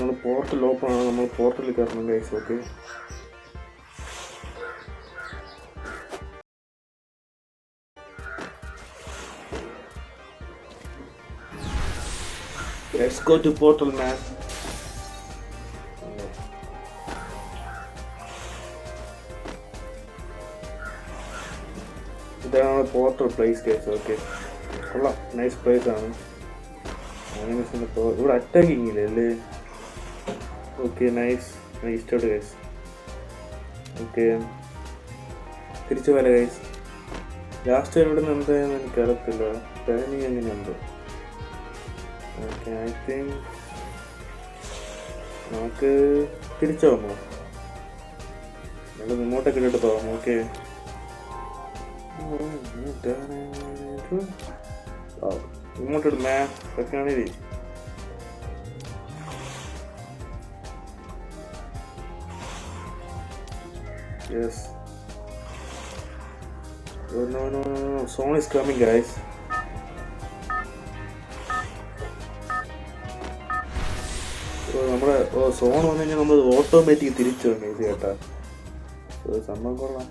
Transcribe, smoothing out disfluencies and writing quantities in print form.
നമ്മൾ portal open ആണ്, നമ്മൾ പോർട്ടലിൽ കയറണം guys. Okay, let's go to portal man. ഇതാണ് പോർട്ടൽ പ്ലേസ് ഗൈസ്. ഓക്കെ, കൊള്ളാം, നൈസ് പ്ലേസ് ആണ്. ഇവിടെ അറ്റാക്കിങ് ഇല്ലേ അല്ലേ? ഓക്കെ, നൈസ്, ഇഷ്ടപ്പെട്ടു ഗൈസ്. ഓക്കെ, തിരിച്ചു വരാം ഗൈസ്. ലാസ്റ്റ് ഇവിടെ നിന്ന് എന്തായാലും എനിക്ക് അറിയത്തില്ല, പ്ലാനിങ് എങ്ങനെയുണ്ട്. ഓക്കെ, ഐ തിങ്ക് നമുക്ക് തിരിച്ചു വന്നോ, നമ്മൾ ഇങ്ങോട്ടൊക്കെ ഇട്ടിട്ട് പോകാം. ഓക്കെ, ഇങ്ങോട്ടിട്ട് മാപ്പൊക്കെ ആണെങ്കിൽ yes. No, song is coming guys. നമ്മുടെ സോൺ വന്നു കഴിഞ്ഞാൽ നമ്മൾ ഓട്ടോമാറ്റിക് തിരിച്ചു വന്നു ഇത് കേട്ടാ. സംഭവം കൊള്ളാം.